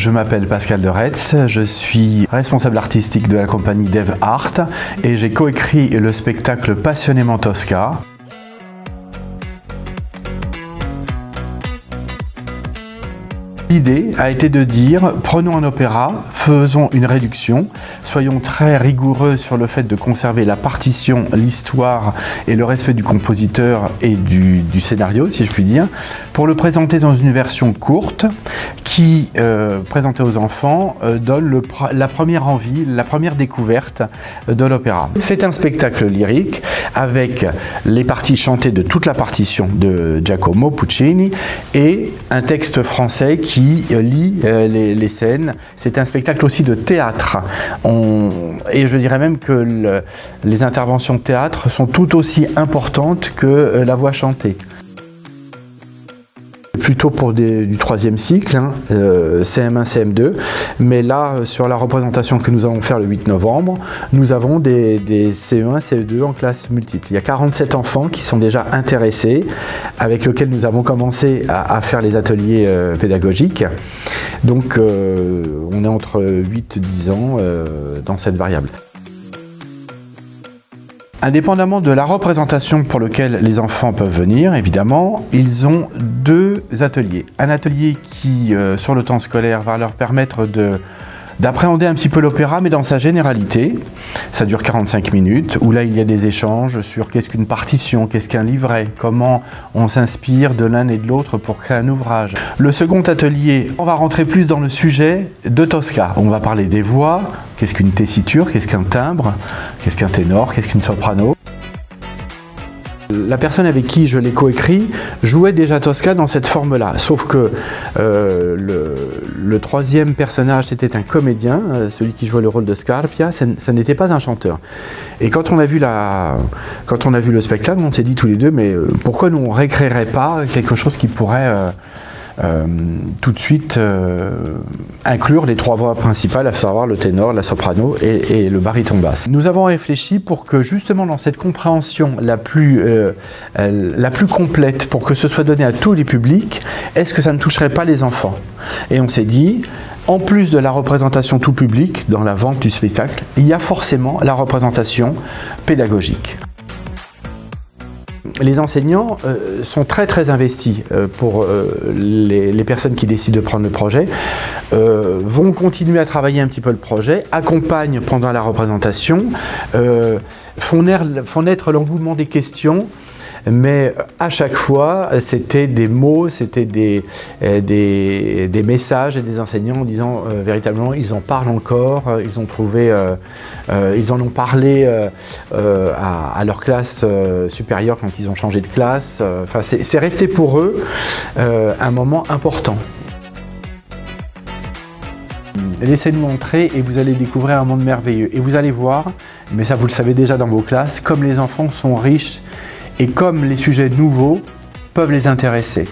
Je m'appelle Pascal de Retz, je suis responsable artistique de la compagnie Dev Art et j'ai coécrit le spectacle Passionnément Tosca. L'idée a été de dire, prenons un opéra, faisons une réduction, soyons très rigoureux sur le fait de conserver la partition, l'histoire et le respect du compositeur et du scénario, si je puis dire, pour le présenter dans une version courte qui, présentée aux enfants, donne la première envie, la première découverte de l'opéra. C'est un spectacle lyrique avec les parties chantées de toute la partition de Giacomo Puccini et un texte français qui lit les scènes. C'est un spectacle aussi de théâtre. Et je dirais même que les interventions de théâtre sont tout aussi importantes que la voix chantée. Plutôt pour du troisième cycle, CM1, CM2, mais là, sur la représentation que nous allons faire le 8 novembre, nous avons des CE1, CE2 en classe multiple. Il y a 47 enfants qui sont déjà intéressés, avec lesquels nous avons commencé à faire les ateliers pédagogiques. Donc, on est entre 8 et 10 ans dans cette variable. Indépendamment de la représentation pour laquelle les enfants peuvent venir, évidemment, ils ont deux ateliers. Un atelier qui, sur le temps scolaire, va leur permettre d'appréhender un petit peu l'opéra, mais dans sa généralité. Ça dure 45 minutes, où là, il y a des échanges sur qu'est-ce qu'une partition, qu'est-ce qu'un livret, comment on s'inspire de l'un et de l'autre pour créer un ouvrage. Le second atelier, on va rentrer plus dans le sujet de Tosca. On va parler des voix, qu'est-ce qu'une tessiture, qu'est-ce qu'un timbre, qu'est-ce qu'un ténor, qu'est-ce qu'une soprano. La personne avec qui je l'ai coécrit jouait déjà Tosca dans cette forme-là, sauf que le troisième personnage, c'était un comédien, celui qui jouait le rôle de Scarpia, ça n'était pas un chanteur. Et quand on a vu le spectacle, on s'est dit tous les deux, mais pourquoi nous on ne récréerait pas quelque chose qui pourrait tout de suite inclure les trois voix principales, à savoir le ténor, la soprano et le baryton basse. Nous avons réfléchi pour que justement dans cette compréhension la plus complète, pour que ce soit donné à tous les publics, est-ce que ça ne toucherait pas les enfants? Et on s'est dit, en plus de la représentation tout public, dans la vente du spectacle, il y a forcément la représentation pédagogique. Les enseignants sont très investis pour les personnes qui décident de prendre le projet, vont continuer à travailler un petit peu le projet, accompagnent pendant la représentation, font naître l'engouement des questions, mais à chaque fois, c'était des mots, c'était des messages et des enseignants en disant véritablement, ils en parlent encore, ils en ont parlé à leur classe supérieure quand ils ont changé de classe. Enfin, c'est resté pour eux un moment important. Laissez-nous entrer et vous allez découvrir un monde merveilleux. Et vous allez voir, mais ça vous le savez déjà dans vos classes, comme les enfants sont riches et comme les sujets nouveaux peuvent les intéresser.